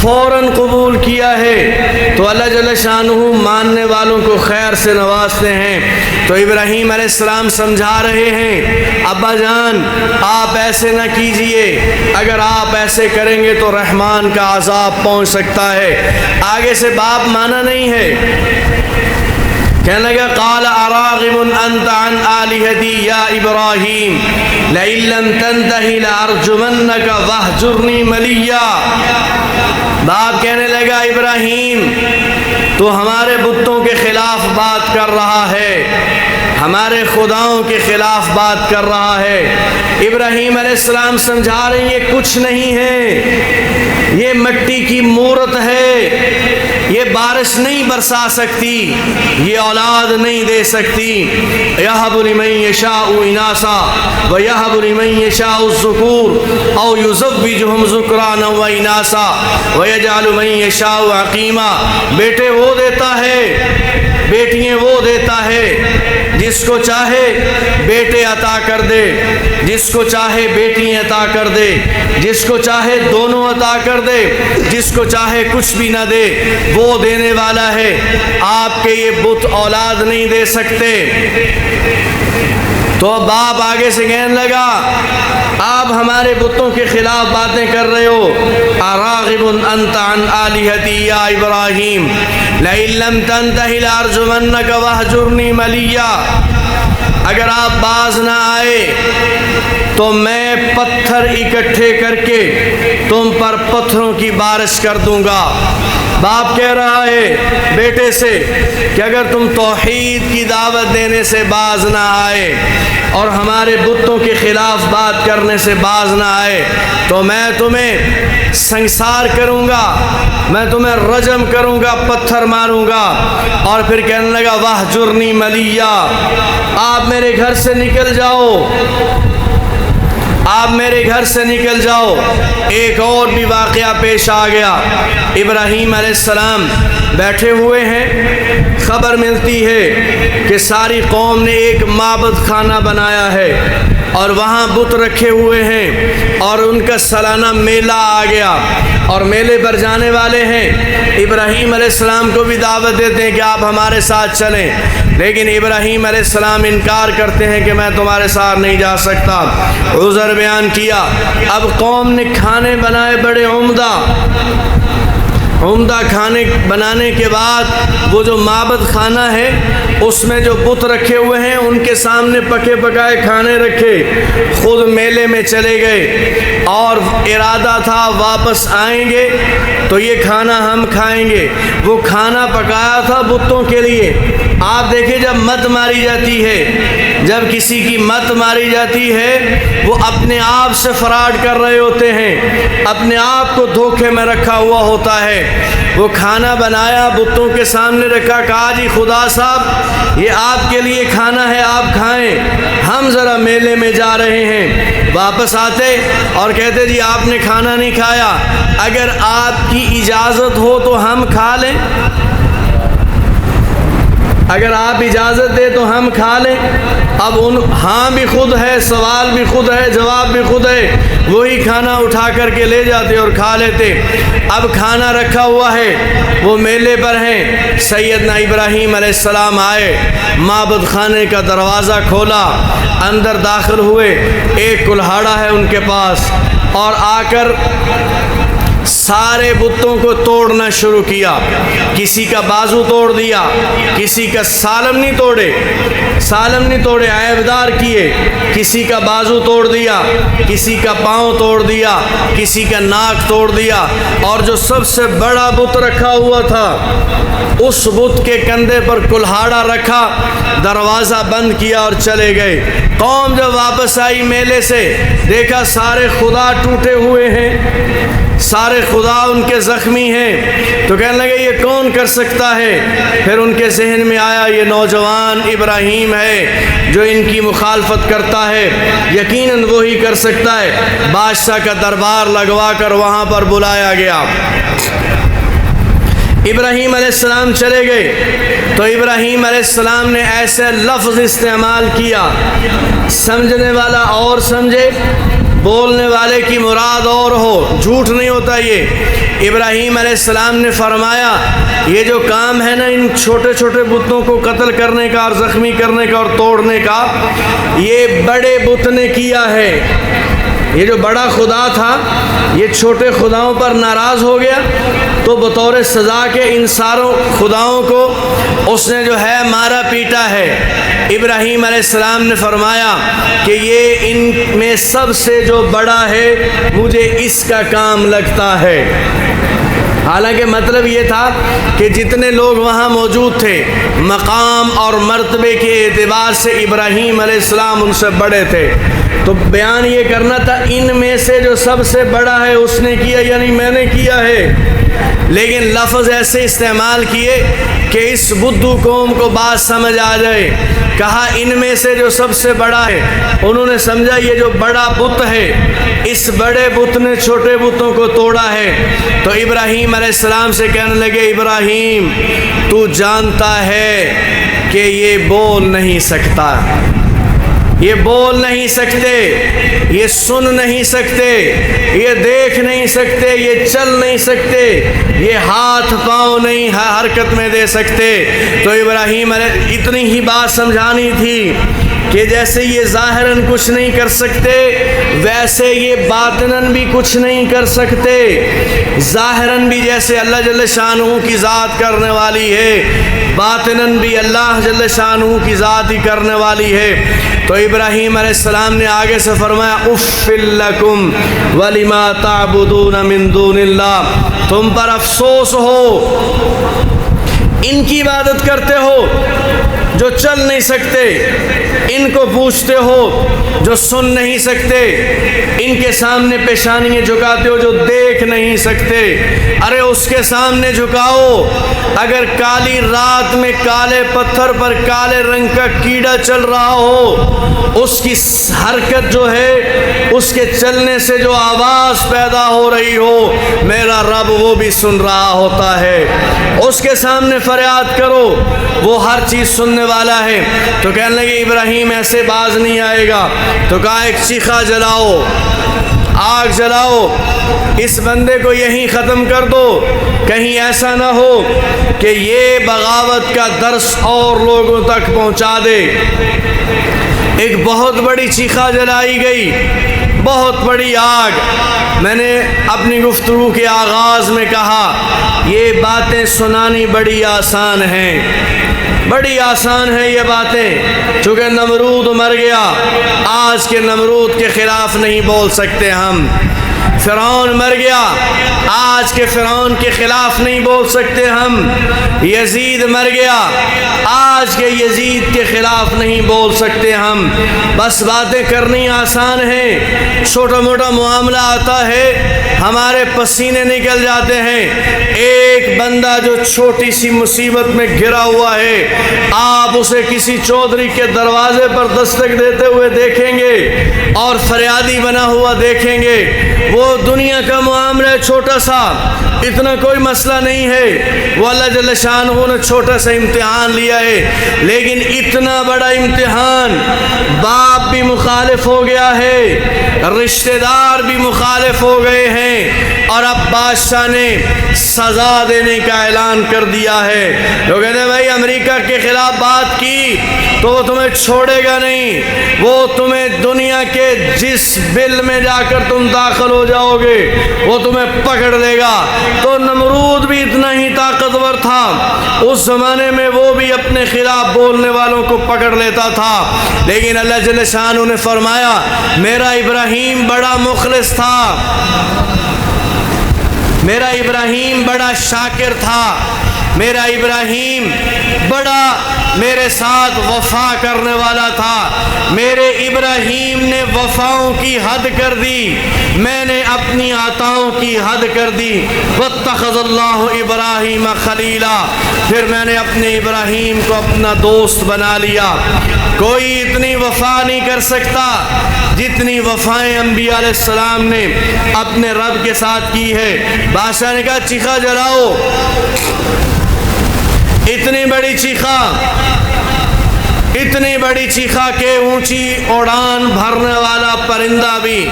فوراً قبول کیا ہے۔ تو اللہ جل شانہ ماننے والوں کو خیر سے نوازتے ہیں۔ تو ابراہیم علیہ السلام سمجھا رہے ہیں، ابا جان آپ ایسے نہ کیجئے، اگر آپ ایسے کریں گے تو رحمان کا عذاب پہنچ سکتا ہے۔ آگے سے باپ مانا نہیں ہے، کہنے لگا قال اراغب انت عن آلہتی یا ابراہیم لئن لم تنتہی لارجمنک واہجرنی ملیا۔ باپ کہنے لگا ابراہیم تو ہمارے بتوں کے خلاف بات کر رہا ہے، ہمارے خداؤں کے خلاف بات کر رہا ہے۔ ابراہیم علیہ السلام سمجھا رہے ہیں یہ کچھ نہیں ہے، یہ مٹی کی مورت ہے، یہ بارش نہیں برسا سکتی، یہ اولاد نہیں دے سکتی۔ یہب لمن یشاء اناسا ویہب لمن یشاء الذکور او یزوجہم ذکرانا واناسا ویجعل من یشاء عقیما۔ بیٹے وہ دیتا ہے، بیٹیاں وہ دیتا ہے، جس کو چاہے بیٹے عطا کر دے، جس کو چاہے بیٹیاں عطا کر دے، جس کو چاہے دونوں عطا کر دے، جس کو چاہے کچھ بھی نہ دے، وہ دینے والا ہے۔ آپ کے یہ بت اولاد نہیں دے سکتے۔ تو باپ آگے سے کہنے لگا آپ ہمارے بتوں کے خلاف باتیں کر رہے ہو۔ اراغب انت عن آلہتی یا ابراہیم لئن لم تنتہی لارجمنک واہجرنی ملیا۔ اگر آپ باز نہ آئے تو میں پتھر اکٹھے کر کے تم پر پتھروں کی بارش کر دوں گا۔ باپ کہہ رہا ہے بیٹے سے کہ اگر تم توحید کی دعوت دینے سے باز نہ آئے اور ہمارے بتوں کے خلاف بات کرنے سے باز نہ آئے تو میں تمہیں سنسار کروں گا، میں تمہیں رجم کروں گا، پتھر ماروں گا۔ اور پھر کہنے لگا واہجرنی ملیا، آپ میرے گھر سے نکل جاؤ، آپ میرے گھر سے نکل جاؤ۔ ایک اور بھی واقعہ پیش آ گیا، ابراہیم علیہ السلام بیٹھے ہوئے ہیں، خبر ملتی ہے کہ ساری قوم نے ایک معبد خانہ بنایا ہے اور وہاں بت رکھے ہوئے ہیں اور ان کا سالانہ میلہ آ گیا۔ اور میلے پر جانے والے ہیں، ابراہیم علیہ السلام کو بھی دعوت دیتے ہیں کہ آپ ہمارے ساتھ چلیں، لیکن ابراہیم علیہ السلام انکار کرتے ہیں کہ میں تمہارے ساتھ نہیں جا سکتا، عذر بیان کیا۔ اب قوم نے کھانے بنائے بڑے عمدہ کھانے بنانے کے بعد وہ جو معبد خانہ ہے اس میں جو بت رکھے ہوئے ہیں ان کے سامنے پکے پکائے کھانے رکھے، خود میلے میں چلے گئے اور ارادہ تھا واپس آئیں گے تو یہ کھانا ہم کھائیں گے۔ وہ کھانا پکایا تھا بتوں کے لیے۔ آپ دیکھیں جب مت ماری جاتی ہے، جب کسی کی مت ماری جاتی ہے وہ اپنے آپ سے فراڈ کر رہے ہوتے ہیں، اپنے آپ کو دھوکے میں رکھا ہوا ہوتا ہے۔ وہ کھانا بنایا بتوں کے سامنے رکھا، کہا جی خدا صاحب یہ آپ کے لیے کھانا ہے، آپ کھائیں، ہم ذرا میلے میں جا رہے ہیں۔ واپس آتے اور کہتے جی آپ نے کھانا نہیں کھایا، اگر آپ کی اجازت ہو تو ہم کھا لیں، اگر آپ اجازت دیں تو ہم کھا لیں۔ اب ہاں بھی خود ہے، سوال بھی خود ہے، جواب بھی خود ہے، وہی کھانا اٹھا کر کے لے جاتے اور کھا لیتے۔ اب کھانا رکھا ہوا ہے، وہ میلے پر ہیں، سیدنا ابراہیم علیہ السلام آئے، معبد خانے کا دروازہ کھولا، اندر داخل ہوئے، ایک کلہاڑا ہے ان کے پاس، اور آ کر سارے بتوں کو توڑنا شروع کیا۔ کسی کا بازو توڑ دیا، کسی کا سالم نہیں توڑے، عیبدار کیے، کسی کا بازو توڑ دیا، کسی کا پاؤں توڑ دیا، کسی کا ناک توڑ دیا، اور جو سب سے بڑا بت رکھا ہوا تھا اس بت کے کندھے پر کلہاڑا رکھا، دروازہ بند کیا اور چلے گئے۔ قوم جب واپس آئی میلے سے، دیکھا سارے خدا ٹوٹے ہوئے ہیں، سارے خدا ان کے زخمی ہیں، تو کہنے لگے یہ کون کر سکتا ہے؟ پھر ان کے ذہن میں آیا یہ نوجوان ابراہیم ہے جو ان کی مخالفت کرتا ہے، یقیناً وہی کر سکتا ہے۔ بادشاہ کا دربار لگوا کر وہاں پر بلایا گیا۔ ابراہیم علیہ السلام چلے گئے تو ابراہیم علیہ السلام نے ایسے لفظ استعمال کیا، سمجھنے والا اور سمجھے، بولنے والے کی مراد اور ہو، جھوٹ نہیں ہوتا یہ۔ ابراہیم علیہ السلام نے فرمایا یہ جو کام ہے نا ان چھوٹے چھوٹے بتوں کو قتل کرنے کا اور زخمی کرنے کا اور توڑنے کا، یہ بڑے بت نے کیا ہے۔ یہ جو بڑا خدا تھا یہ چھوٹے خداؤں پر ناراض ہو گیا تو بطور سزا کے ان ساروں خداؤں کو اس نے جو ہے مارا پیٹا ہے۔ ابراہیم علیہ السلام نے فرمایا کہ یہ ان میں سب سے جو بڑا ہے مجھے اس کا کام لگتا ہے۔ حالانکہ مطلب یہ تھا کہ جتنے لوگ وہاں موجود تھے مقام اور مرتبے کے اعتبار سے ابراہیم علیہ السلام ان سے بڑے تھے، تو بیان یہ کرنا تھا ان میں سے جو سب سے بڑا ہے اس نے کیا، یعنی میں نے کیا ہے۔ لیکن لفظ ایسے استعمال کیے کہ اس بدھو قوم کو بات سمجھ آ جائے۔ کہا ان میں سے جو سب سے بڑا ہے، انہوں نے سمجھا یہ جو بڑا بت ہے اس بڑے بت نے چھوٹے بتوں کو توڑا ہے۔ تو ابراہیم علیہ السلام سے کہنے لگے ابراہیم تو جانتا ہے کہ یہ بول نہیں سکتا، یہ بول نہیں سکتے، یہ سن نہیں سکتے، یہ دیکھ نہیں سکتے، یہ چل نہیں سکتے، یہ ہاتھ پاؤں نہیں حرکت میں دے سکتے۔ تو ابراہیم علیہ اتنی ہی بات سمجھانی تھی کہ جیسے یہ ظاہراً کچھ نہیں کر سکتے ویسے یہ باطناً بھی کچھ نہیں کر سکتے۔ ظاہراً بھی جیسے اللہ جل شانہ کی ذات کرنے والی ہے، باطناً بھی اللہ جل شانہ کی ذات ہی کرنے والی ہے۔ تو ابراہیم علیہ السلام نے آگے سے فرمایا اف لکم ولما تعبدون من دون اللہ، تم پر افسوس ہو، ان کی عبادت کرتے ہو جو چل نہیں سکتے، ان کو پوچھتے ہو جو سن نہیں سکتے، ان کے سامنے پیشانیاں جھکاتے ہو جو دیکھ نہیں سکتے۔ ارے اس کے سامنے جھکاؤ، اگر کالی رات میں کالے پتھر پر کالے رنگ کا کیڑا چل رہا ہو، اس کی حرکت جو ہے، اس کے چلنے سے جو آواز پیدا ہو رہی ہو، میرا رب وہ بھی سن رہا ہوتا ہے۔ اس کے سامنے فریاد کرو، وہ ہر چیز سننے والا ہے۔ تو کہنے لگے ابراہیم ایسے باز نہیں آئے گا، تو کہا ایک چیخا جلاؤ، آگ جلاؤ، اس بندے کو یہیں ختم کر دو، کہیں ایسا نہ ہو کہ یہ بغاوت کا درس اور لوگوں تک پہنچا دے۔ ایک بہت بڑی چیخا جلائی گئی، بہت بڑی آگ۔ میں نے اپنی گفتگو کے آغاز میں کہا یہ باتیں سنانی بڑی آسان ہیں، بڑی آسان ہے یہ باتیں، چونکہ نمرود مر گیا، آج کے نمرود کے خلاف نہیں بول سکتے ہم۔ فرعون مر گیا، آج کے فرعون کے خلاف نہیں بول سکتے ہم۔ یزید مر گیا، آج کے یزید کے خلاف نہیں بول سکتے ہم۔ بس باتیں کرنی آسان ہیں، چھوٹا موٹا معاملہ آتا ہے ہمارے پسینے نکل جاتے ہیں۔ ایک بندہ جو چھوٹی سی مصیبت میں گھرا ہوا ہے، آپ اسے کسی چودھری کے دروازے پر دستک دیتے ہوئے دیکھیں گے اور فریادی بنا ہوا دیکھیں گے، وہ دنیا کا معاملہ چھوٹا سا، اتنا کوئی مسئلہ نہیں ہے، وہ اللہ جل شانہ نے چھوٹا سا امتحان لیا ہے، لیکن اتنا بڑا امتحان، باپ بھی مخالف ہو گیا ہے، رشتہ دار بھی مخالف ہو گئے ہیں، اور اب بادشاہ نے سزا دینے کا اعلان کر دیا ہے۔ لوگ کہتے ہیں بھائی امریکہ کے خلاف بات کی تو وہ تمہیں چھوڑے گا نہیں، وہ تمہیں دنیا کے جس بل میں جا کر تم داخل ہو جاؤ گے وہ تمہیں پکڑ لے گا۔ تو نمرود بھی اتنا ہی طاقتور تھا، اس زمانے میں وہ بھی اپنے خلاف بولنے والوں کو پکڑ لیتا تھا، لیکن اللہ جل شانہ نے فرمایا میرا ابراہیم بڑا مخلص تھا، میرا ابراہیم بڑا شاکر تھا، میرا ابراہیم بڑا میرے ساتھ وفا کرنے والا تھا، میرے ابراہیم نے وفاؤں کی حد کر دی، میں نے اپنی عطاؤں کی حد کر دی۔ واتخذ اللہ ابراہیم خلیلا، پھر میں نے اپنے ابراہیم کو اپنا دوست بنا لیا۔ کوئی اتنی وفا نہیں کر سکتا جتنی وفائیں انبیاء علیہ السلام نے اپنے رب کے ساتھ کی ہے۔ بادشاہ نے کہا چیخا جلاؤ، اتنی بڑی چیخا، اتنی بڑی چیخا کہ اونچی اڑان بھرنے والا پرندہ بھی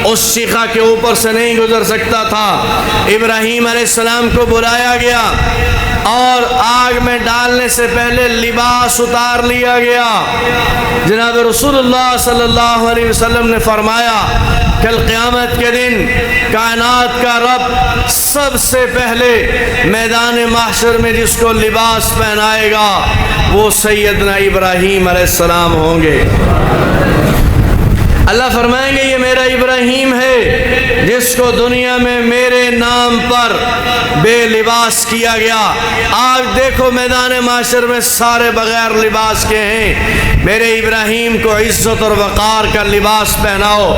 اس چیخا کے اوپر سے نہیں گزر سکتا تھا۔ ابراہیم علیہ السلام کو بلایا گیا اور آگ میں ڈالنے سے پہلے لباس اتار لیا گیا۔ جناب رسول اللہ صلی اللہ علیہ وسلم نے فرمایا کل قیامت کے دن کائنات کا رب سب سے پہلے میدان محشر میں جس کو لباس پہنائے گا وہ سیدنا ابراہیم علیہ السلام ہوں گے۔ اللہ فرمائیں گے یہ میرا ابراہیم ہے جس کو دنیا میں میرے نام پر بے لباس کیا گیا۔ آج دیکھو میدان محشر میں سارے بغیر لباس کے ہیں، میرے ابراہیم کو عزت اور وقار کا لباس پہناؤ۔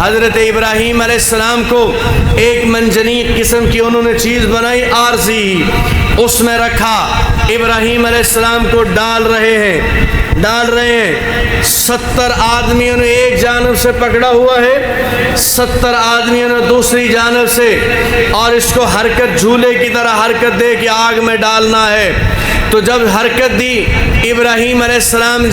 حضرت ابراہیم علیہ السلام کو ایک منجنیق قسم کی انہوں نے چیز بنائی عارضی، اس میں رکھا، ابراہیم علیہ السلام کو ڈال رہے ہیں 70 آدمیوں نے ایک جانب سے پکڑا ہوا ہے، 70 آدمیوں نے دوسری جانب سے، اور اس کو حرکت جھولے کی طرح حرکت دے کے آگ میں ڈالنا ہے۔ تو جب حرکت دی ابراہیم علیہ السلام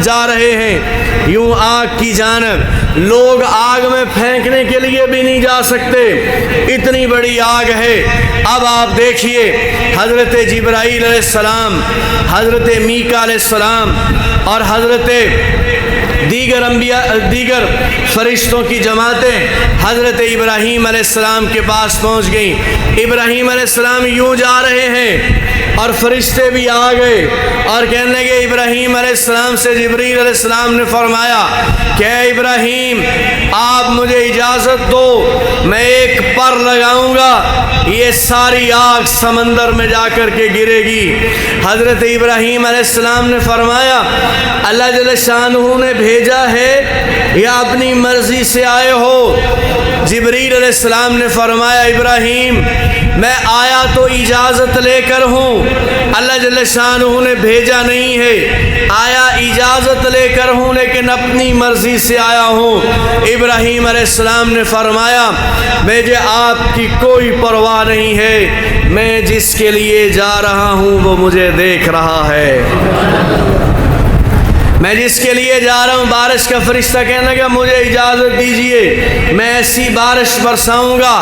جا رہے ہیں یوں آگ کی جانب، لوگ آگ میں پھینکنے کے لیے بھی نہیں جا سکتے، اتنی بڑی آگ ہے۔ اب آپ دیکھیے حضرت جبرائیل علیہ السلام، حضرت میکا علیہ السلام اور حضرت دیگر فرشتوں کی جماعتیں حضرت ابراہیم علیہ السلام کے پاس پہنچ گئیں۔ ابراہیم علیہ السلام یوں جا رہے ہیں اور فرشتے بھی آ گئے اور کہنے لگے ابراہیم علیہ السلام سے جبریل علیہ السلام نے فرمایا کہ اے ابراہیم آپ مجھے اجازت دو، میں ایک پر لگاؤں گا، یہ ساری آگ سمندر میں جا کر کے گرے گی۔ حضرت ابراہیم علیہ السلام نے فرمایا اللہ جل شانہ نے بھیجا ہے یا اپنی مرضی سے آئے ہو؟ جبریل علیہ السلام نے فرمایا ابراہیم میں آیا تو اجازت لے کر ہوں، اللہ جل شانہ نے بھیجا نہیں ہے، آیا اجازت لے کر ہوں لیکن اپنی مرضی سے آیا ہوں۔ ابراہیم علیہ السلام نے فرمایا مجھے آپ کی کوئی پرواہ نہیں ہے، میں جس کے لیے جا رہا ہوں وہ مجھے دیکھ رہا ہے۔ میں جس کے لیے جا رہا ہوں بارش کا فرشتہ کہنے لگا مجھے اجازت دیجئے، میں ایسی بارش برساؤں گا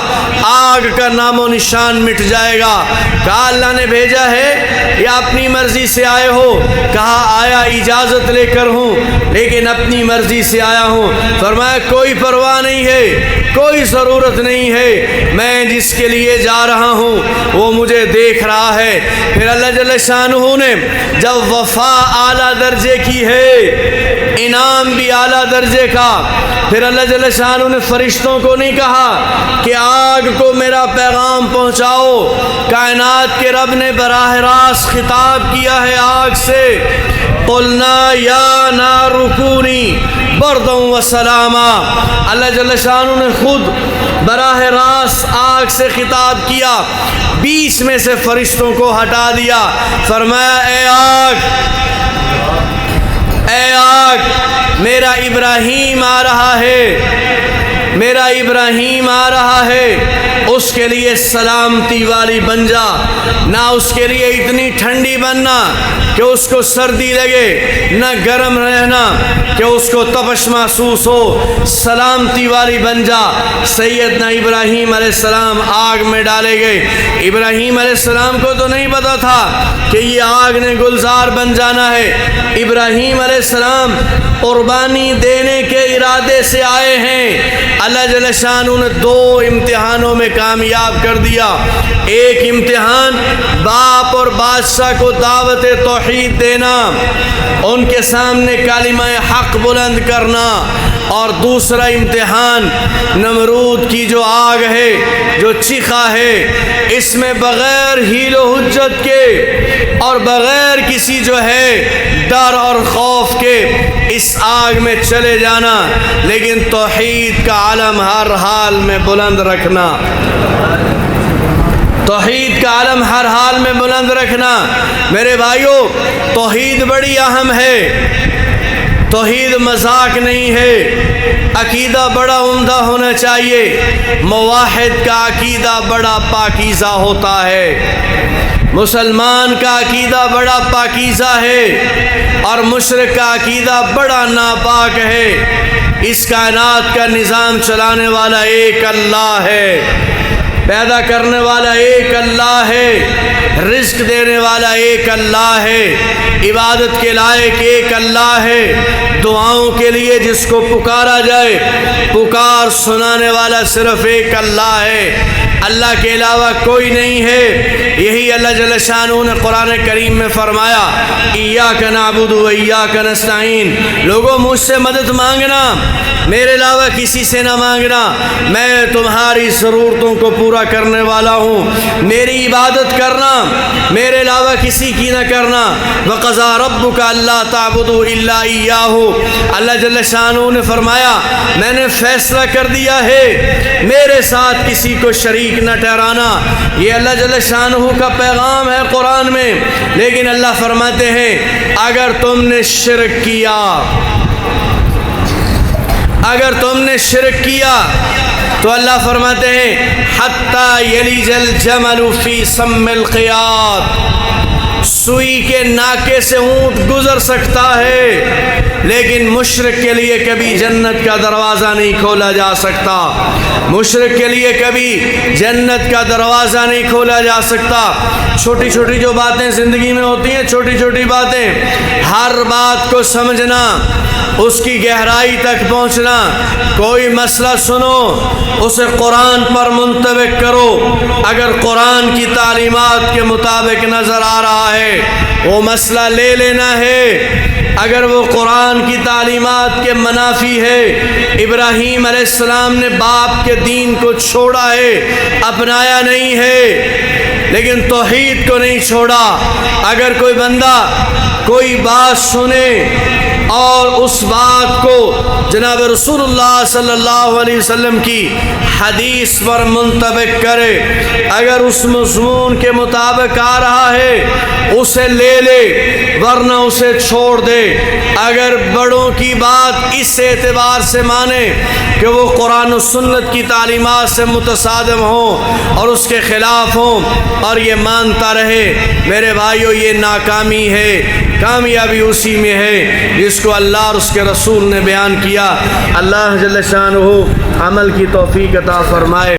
آگ کا نام و نشان مٹ جائے گا۔ کہا اللہ نے بھیجا ہے یا اپنی مرضی سے آئے ہو؟ کہا آیا اجازت لے کر ہوں لیکن اپنی مرضی سے آیا ہوں۔ فرمایا کوئی پرواہ نہیں ہے، کوئی ضرورت نہیں ہے، میں جس کے لیے جا رہا ہوں وہ مجھے دیکھ رہا ہے۔ پھر اللہ جل شانہ نے جب وفا اعلیٰ درجے کی ہے، انعام بھی اعلیٰ درجے کا، پھر اللہ جل شانہ نے فرشتوں کو نہیں کہا کہ آگ کو میرا پیغام پہنچاؤ، کائنات کے رب نے براہ راست خطاب کیا ہے آگ سے، قلنا یا نار کونی بردا و سلاما۔ اللہ جل شانہ نے خود براہ راست آگ سے خطاب کیا، بیچ میں سے فرشتوں کو ہٹا دیا، فرمایا اے آگ میرا ابراہیم آ رہا ہے، میرا ابراہیم آ رہا ہے، اس کے لیے سلامتی والی بن جا، نہ اس کے لیے اتنی ٹھنڈی بننا کہ اس کو سردی لگے، نہ گرم رہنا کہ اس کو تپش محسوس ہو، سلامتی والی بن جا۔ سیدنا ابراہیم علیہ السلام آگ میں ڈالے گئے۔ ابراہیم علیہ السلام کو تو نہیں پتا تھا کہ یہ آگ نے گلزار بن جانا ہے۔ ابراہیم علیہ السلام قربانی دینے کے ارادے سے آئے ہیں، اللہ جل شانہ نے 2 امتحانوں میں کامیاب کر دیا۔ ایک امتحان باپ اور بادشاہ کو دعوت توحید دینا، ان کے سامنے کلمہ حق بلند کرنا، اور دوسرا امتحان نمرود کی جو آگ ہے، جو چیخا ہے، اس میں بغیر حیل و حجت کے اور بغیر کسی جو ہے ڈر اور خوف کے اس آگ میں چلے جانا، لیکن توحید کا علم ہر حال میں بلند رکھنا، توحید کا علم ہر حال میں بلند رکھنا۔ میرے بھائیوں، توحید بڑی اہم ہے، توحید مذاق نہیں ہے، عقیدہ بڑا عمدہ ہونا چاہیے۔ موحد کا عقیدہ بڑا پاکیزہ ہوتا ہے، مسلمان کا عقیدہ بڑا پاکیزہ ہے، اور مشرک کا عقیدہ بڑا ناپاک ہے۔ اس کائنات کا نظام چلانے والا ایک اللہ ہے، پیدا کرنے والا ایک اللہ ہے، رزق دینے والا ایک اللہ ہے، عبادت کے لائق ایک اللہ ہے، دعاؤں کے لیے جس کو پکارا جائے پکار سنانے والا صرف ایک اللہ ہے، اللہ کے علاوہ کوئی نہیں ہے۔ یہی اللہ جل شانہ نے قرآن کریم میں فرمایا ایاک نعبد و ایاک نستعین، لوگوں مجھ سے مدد مانگنا، میرے علاوہ کسی سے نہ مانگنا، میں تمہاری ضرورتوں کو پورا کرنے والا ہوں، میری عبادت کرنا، میرے علاوہ کسی کی نہ کرنا۔ وَقَضَىٰ رَبُّكَ أَلَّا تَعْبُدُوا إِلَّا إِيَّاهُ، اللہ جل شانہ نے فرمایا میں نے فیصلہ کر دیا ہے میرے ساتھ کسی کو شریک نہ ٹھہرانا۔ یہ اللہ جل شانہ کا پیغام ہے قرآن میں، لیکن اللہ فرماتے ہیں اگر تم نے شرک کیا، اگر تم نے شرک کیا تو اللہ فرماتے ہیں حتی یلج الجمل فی سم الخیاط، سوئی کے ناکے سے اونٹ گزر سکتا ہے لیکن مشرک کے لیے کبھی جنت کا دروازہ نہیں کھولا جا سکتا، مشرک کے لیے کبھی جنت کا دروازہ نہیں کھولا جا سکتا۔ چھوٹی چھوٹی جو باتیں زندگی میں ہوتی ہیں، چھوٹی چھوٹی باتیں، ہر بات کو سمجھنا، اس کی گہرائی تک پہنچنا، کوئی مسئلہ سنو اسے قرآن پر منطبق کرو، اگر قرآن کی تعلیمات کے مطابق نظر آ رہا ہے وہ مسئلہ لے لینا ہے، اگر وہ قرآن کی تعلیمات کے منافی ہے۔ ابراہیم علیہ السلام نے باپ کے دین کو چھوڑا ہے، اپنایا نہیں ہے، لیکن توحید کو نہیں چھوڑا۔ اگر کوئی بندہ کوئی بات سنے اور اس بات کو جناب رسول اللہ صلی اللہ علیہ وسلم کی حدیث پر منطبق کرے، اگر اس مضمون کے مطابق آ رہا ہے اسے لے لے ورنہ اسے چھوڑ دے، اگر بڑوں کی بات اس اعتبار سے مانے کہ وہ قرآن و سنت کی تعلیمات سے متصادم ہوں اور اس کے خلاف ہوں اور یہ مانتا رہے، میرے بھائیو یہ ناکامی ہے۔ کامیابی اسی میں ہے جس جس کو اللہ اور اس کے رسول نے بیان کیا، اللہ جل شانہ عمل کی توفیق عطا فرمائے۔